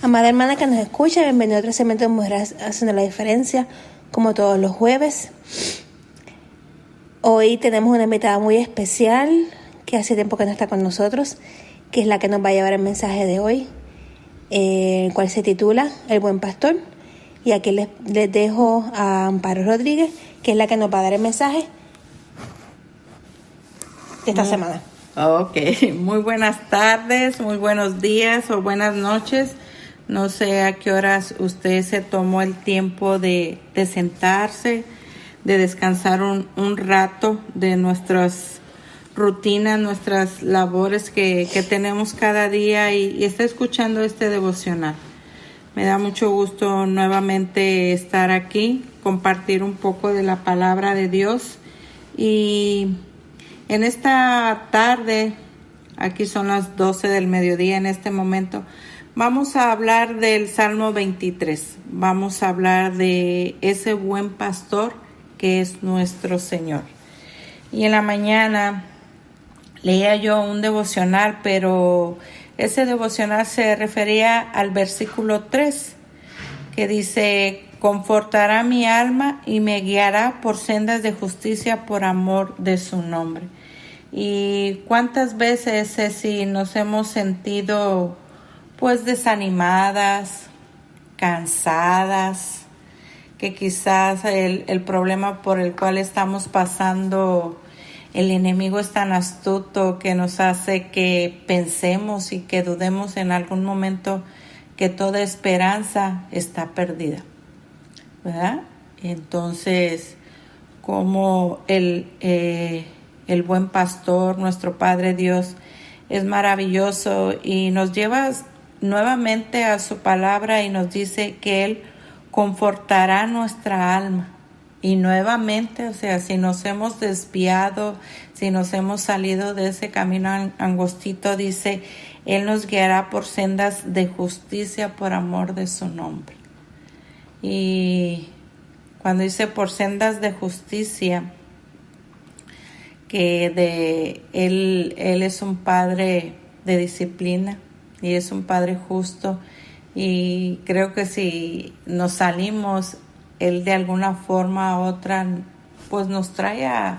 Amada hermana que nos escucha, bienvenido a otro segmento de Mujeres Haciendo la Diferencia, como todos los jueves. Hoy tenemos una invitada muy especial, que hace tiempo que no está con nosotros, que es la que nos va a llevar el mensaje de hoy, el cual se titula El Buen Pastor. Y aquí les dejo a Amparo Rodríguez, que es la que nos va a dar el mensaje de esta semana. Ok, muy buenas tardes, muy buenos días o buenas noches. No sé a qué horas usted se tomó el tiempo de sentarse, de descansar un rato de nuestras rutinas, nuestras labores que tenemos cada día y está escuchando este devocional. Me da mucho gusto nuevamente estar aquí, compartir un poco de la palabra de Dios. Y en esta tarde, aquí son las 12 del mediodía en este momento, vamos a hablar del Salmo 23. Vamos a hablar de ese buen pastor que es nuestro Señor. Y en la mañana leía yo un devocional, pero ese devocional se refería al versículo 3, que dice: confortará mi alma y me guiará por sendas de justicia por amor de su nombre. Y cuántas veces, si nos hemos sentido pues desanimadas, cansadas, que quizás el problema por el cual estamos pasando, el enemigo es tan astuto que nos hace que pensemos y que dudemos en algún momento que toda esperanza está perdida, ¿verdad? Entonces, como el buen pastor, nuestro Padre Dios, es maravilloso y nos lleva nuevamente a su palabra y nos dice que Él confortará nuestra alma. Y nuevamente, o sea, si nos hemos desviado, si nos hemos salido de ese camino angostito, dice, Él nos guiará por sendas de justicia por amor de su nombre. Y cuando dice por sendas de justicia, que Él es un Padre de disciplina y es un Padre justo, y creo que si nos salimos, Él de alguna forma u otra pues nos trae a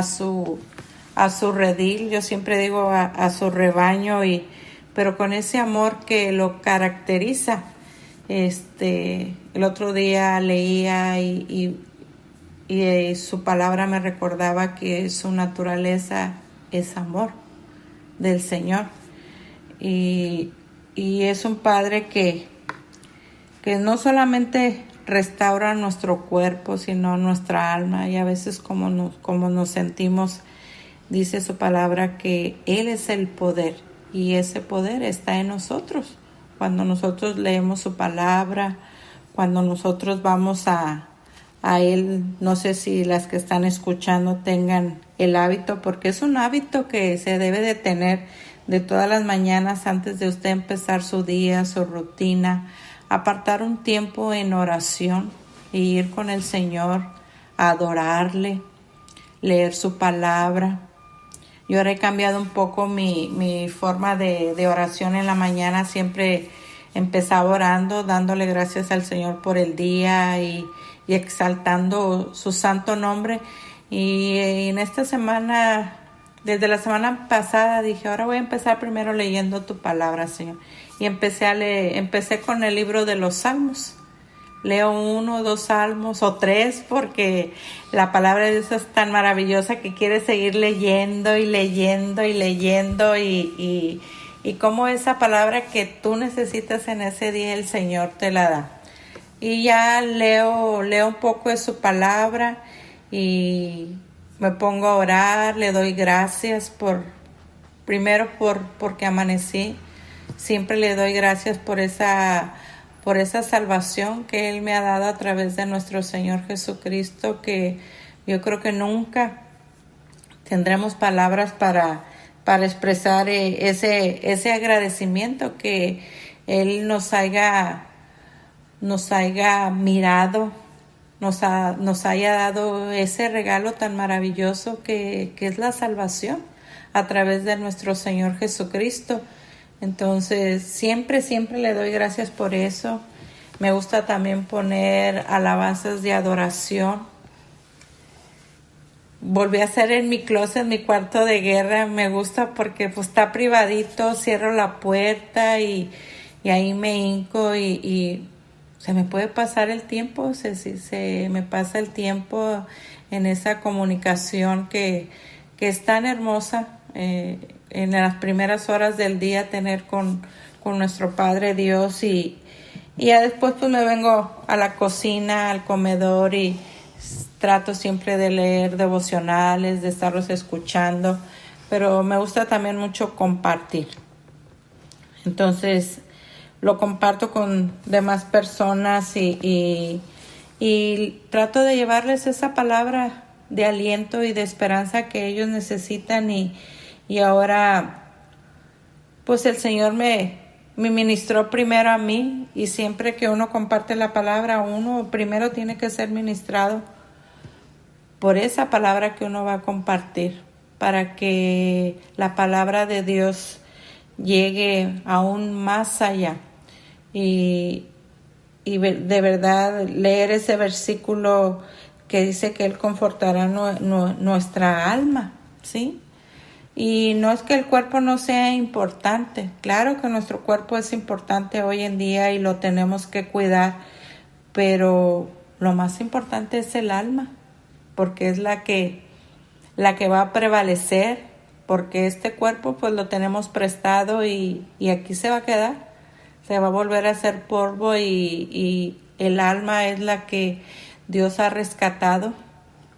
su redil, yo siempre digo a su rebaño, pero con ese amor que lo caracteriza. El otro día leía y su palabra me recordaba que su naturaleza es amor del Señor. Y es un Padre que no solamente restaura nuestro cuerpo, sino nuestra alma, y a veces como nos sentimos, dice su palabra que Él es el poder, y ese poder está en nosotros. Cuando nosotros leemos su palabra, cuando nosotros vamos a Él, no sé si las que están escuchando tengan el hábito, porque es un hábito que se debe de tener de todas las mañanas antes de usted empezar su día, su rutina, apartar un tiempo en oración y ir con el Señor a adorarle, leer su palabra. Yo ahora he cambiado un poco mi forma de oración en la mañana. Siempre empezaba orando, dándole gracias al Señor por el día y exaltando su santo nombre. Y en esta semana, desde la semana pasada, dije, ahora voy a empezar primero leyendo tu palabra, Señor. Y empecé con el libro de los Salmos. Leo 1, 2 salmos o 3, porque la palabra de Dios es tan maravillosa que quiere seguir leyendo y leyendo y leyendo, y como esa palabra que tú necesitas en ese día, el Señor te la da. Y ya leo un poco de su palabra y me pongo a orar, le doy gracias porque amanecí. Siempre le doy gracias por esa salvación que Él me ha dado a través de nuestro Señor Jesucristo, que yo creo que nunca tendremos palabras para expresar ese agradecimiento que Él nos haya mirado, nos haya dado ese regalo tan maravilloso que es la salvación a través de nuestro Señor Jesucristo. Entonces, siempre le doy gracias por eso. Me gusta también poner alabanzas de adoración. Volví a hacer en mi closet, mi cuarto de guerra. Me gusta porque pues está privadito, cierro la puerta y ahí me hinco y se me puede pasar el tiempo. Se me pasa el tiempo en esa comunicación que es tan hermosa en las primeras horas del día tener con nuestro Padre Dios y ya después pues me vengo a la cocina, al comedor y trato siempre de leer devocionales, de estarlos escuchando, pero me gusta también mucho compartir. Entonces lo comparto con demás personas y trato de llevarles esa palabra de aliento y de esperanza que ellos necesitan y ahora pues el Señor me ministró primero a mí y siempre que uno comparte la palabra, uno primero tiene que ser ministrado por esa palabra que uno va a compartir para que la palabra de Dios llegue aún más allá y de verdad leer ese versículo que dice que Él confortará nuestra alma, ¿sí? Y no es que el cuerpo no sea importante, claro que nuestro cuerpo es importante hoy en día y lo tenemos que cuidar, pero lo más importante es el alma, porque es la que va a prevalecer, porque este cuerpo pues lo tenemos prestado y aquí se va a quedar, se va a volver a hacer polvo y el alma es la que Dios ha rescatado.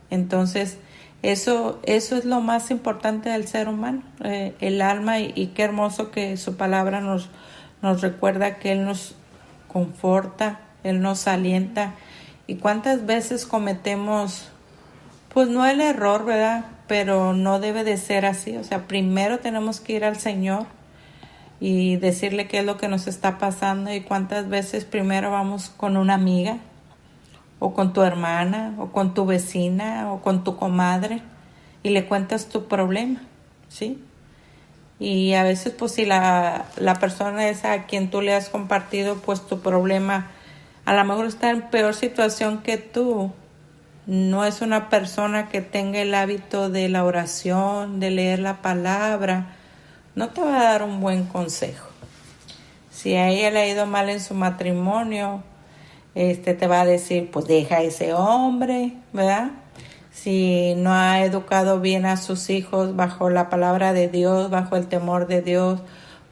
Entonces eso es lo más importante del ser humano, el alma y qué hermoso que su palabra nos recuerda que Él nos conforta, Él nos alienta y cuántas veces cometemos pues no el error, ¿verdad? Pero no debe de ser así, o sea, primero tenemos que ir al Señor y decirle qué es lo que nos está pasando y cuántas veces primero vamos con una amiga o con tu hermana o con tu vecina o con tu comadre y le cuentas tu problema, ¿sí? Y a veces pues si la persona esa a quien tú le has compartido pues tu problema a lo mejor está en peor situación que tú, no es una persona que tenga el hábito de la oración, de leer la palabra, no te va a dar un buen consejo. Si a ella le ha ido mal en su matrimonio, te va a decir, pues deja a ese hombre, ¿verdad? Si no ha educado bien a sus hijos bajo la palabra de Dios, bajo el temor de Dios,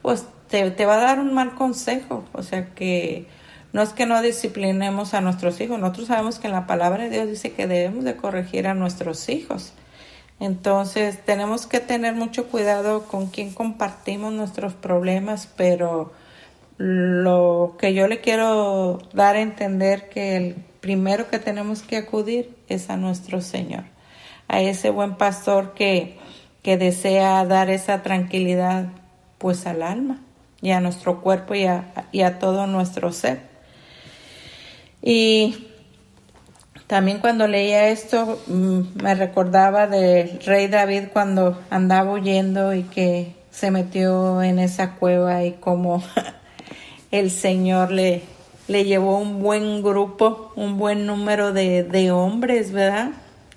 pues te va a dar un mal consejo. O sea que no es que no disciplinemos a nuestros hijos. Nosotros sabemos que en la palabra de Dios dice que debemos de corregir a nuestros hijos. Entonces tenemos que tener mucho cuidado con quién compartimos nuestros problemas, pero lo que yo le quiero dar a entender que el primero que tenemos que acudir es a nuestro Señor, a ese buen pastor que desea dar esa tranquilidad pues al alma y a nuestro cuerpo y a todo nuestro ser. Y también cuando leía esto me recordaba del rey David cuando andaba huyendo y que se metió en esa cueva y como el Señor le llevó un buen grupo, un buen número de hombres, ¿verdad?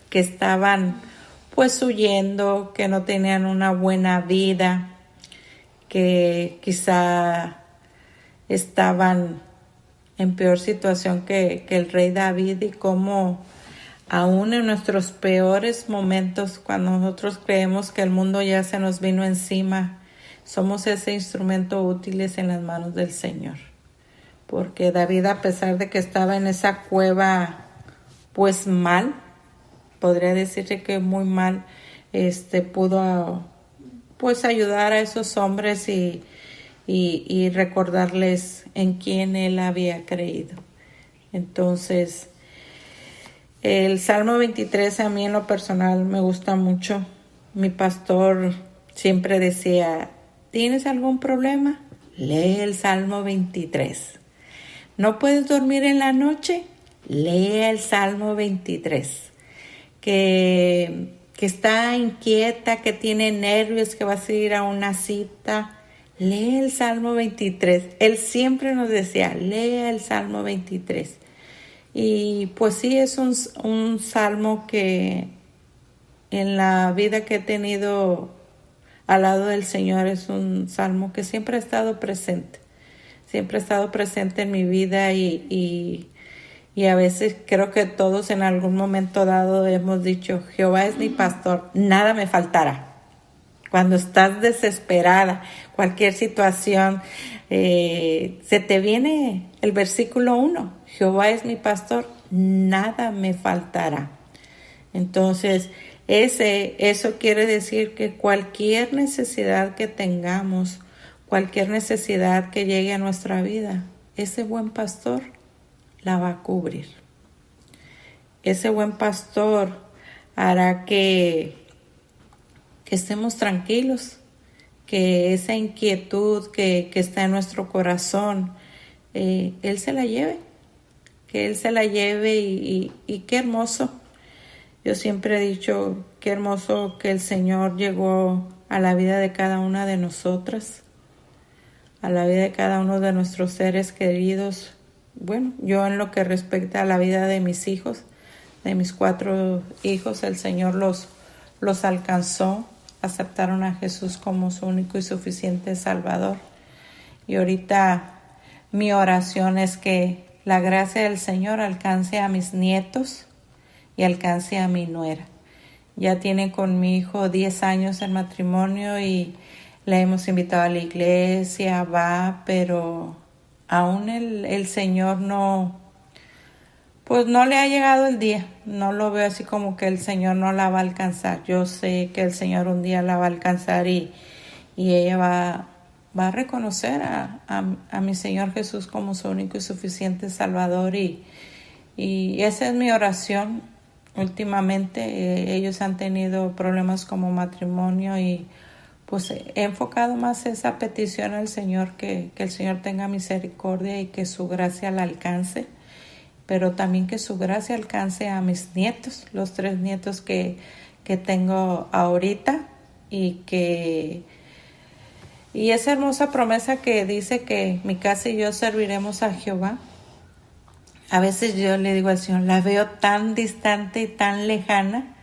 Que estaban pues huyendo, que no tenían una buena vida, que quizá estaban en peor situación que el rey David y cómo aún en nuestros peores momentos, cuando nosotros creemos que el mundo ya se nos vino encima, somos ese instrumento útiles en las manos del Señor. Porque David, a pesar de que estaba en esa cueva, pues mal, podría decirse que muy mal, pudo pues ayudar a esos hombres y recordarles en quién él había creído. Entonces, el Salmo 23 a mí en lo personal me gusta mucho. Mi pastor siempre decía, ¿tienes algún problema? Lee el Salmo 23. ¿No puedes dormir en la noche? Lee el Salmo 23. Que está inquieta, que tiene nervios, que vas a ir a una cita. lee el Salmo 23. Él siempre nos decía, lea el Salmo 23. Y pues sí, es un salmo que en la vida que he tenido al lado del Señor es un salmo que siempre ha estado presente. Siempre ha estado presente en mi vida y a veces creo que todos en algún momento dado hemos dicho, Jehová es mi pastor, nada me faltará. Cuando estás desesperada, cualquier situación, se te viene el versículo 1, Jehová es mi pastor, nada me faltará. Entonces, eso quiere decir que cualquier necesidad que tengamos, cualquier necesidad que llegue a nuestra vida, ese buen pastor la va a cubrir. Ese buen pastor hará que estemos tranquilos, que esa inquietud que está en nuestro corazón, Él se la lleve, que Él se la lleve y qué hermoso. Yo siempre he dicho, qué hermoso que el Señor llegó a la vida de cada una de nosotras, a la vida de cada uno de nuestros seres queridos. Bueno, yo en lo que respecta a la vida de mis hijos, de mis 4 hijos, el Señor los alcanzó, aceptaron a Jesús como su único y suficiente Salvador. Y ahorita mi oración es que la gracia del Señor alcance a mis nietos y alcance a mi nuera. Ya tiene con mi hijo 10 años en matrimonio y le hemos invitado a la iglesia, va, pero aún el Señor pues no le ha llegado el día. No lo veo así como que el Señor no la va a alcanzar. Yo sé que el Señor un día la va a alcanzar y ella va a reconocer a mi Señor Jesús como su único y suficiente Salvador y esa es mi oración. Últimamente ellos han tenido problemas como matrimonio y pues he enfocado más esa petición al Señor, que el Señor tenga misericordia y que su gracia la alcance, pero también que su gracia alcance a mis nietos, los 3 nietos que tengo ahorita y esa hermosa promesa que dice que mi casa y yo serviremos a Jehová. A veces yo le digo al Señor, la veo tan distante y tan lejana,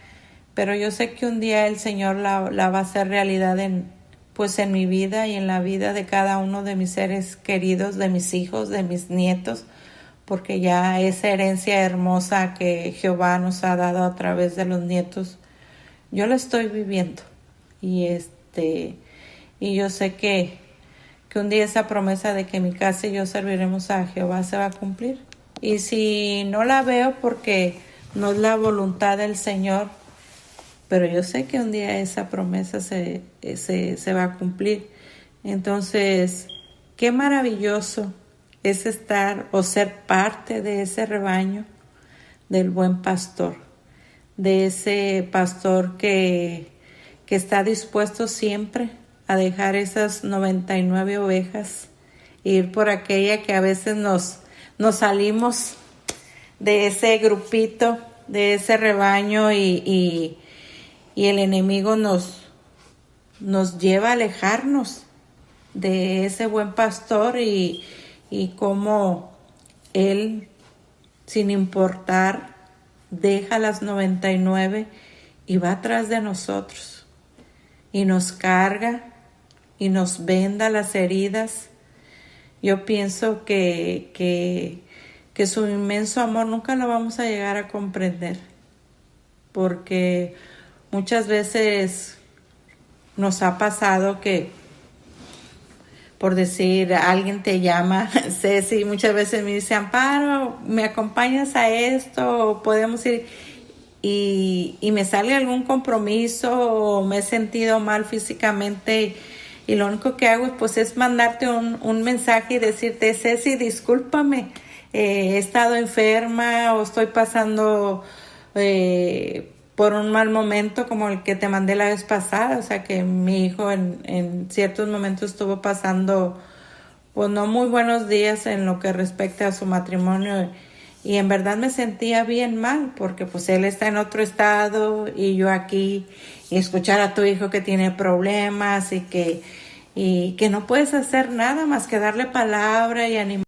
pero yo sé que un día el Señor la va a hacer realidad en mi vida y en la vida de cada uno de mis seres queridos, de mis hijos, de mis nietos, porque ya esa herencia hermosa que Jehová nos ha dado a través de los nietos, yo la estoy viviendo. Y yo sé que un día esa promesa de que mi casa y yo serviremos a Jehová se va a cumplir. Y si no la veo porque no es la voluntad del Señor, pero yo sé que un día esa promesa se va a cumplir. Entonces, qué maravilloso es estar o ser parte de ese rebaño del buen pastor, de ese pastor que está dispuesto siempre a dejar esas 99 ovejas e ir por aquella que a veces nos salimos de ese grupito, de ese rebaño y el enemigo nos lleva a alejarnos de ese buen pastor y cómo él, sin importar, deja las 99 y va atrás de nosotros y nos carga y nos venda las heridas. Yo pienso que su inmenso amor nunca lo vamos a llegar a comprender, porque muchas veces nos ha pasado que, por decir, alguien te llama, Ceci, muchas veces me dice, Amparo, ¿me acompañas a esto? ¿O podemos ir? Y me sale algún compromiso o me he sentido mal físicamente y lo único que hago pues es mandarte un mensaje y decirte, Ceci, discúlpame, he estado enferma o estoy pasando por un mal momento como el que te mandé la vez pasada. O sea que mi hijo en ciertos momentos estuvo pasando pues no muy buenos días en lo que respecta a su matrimonio y en verdad me sentía bien mal porque pues él está en otro estado y yo aquí, y escuchar a tu hijo que tiene problemas y y que no puedes hacer nada más que darle palabra y animar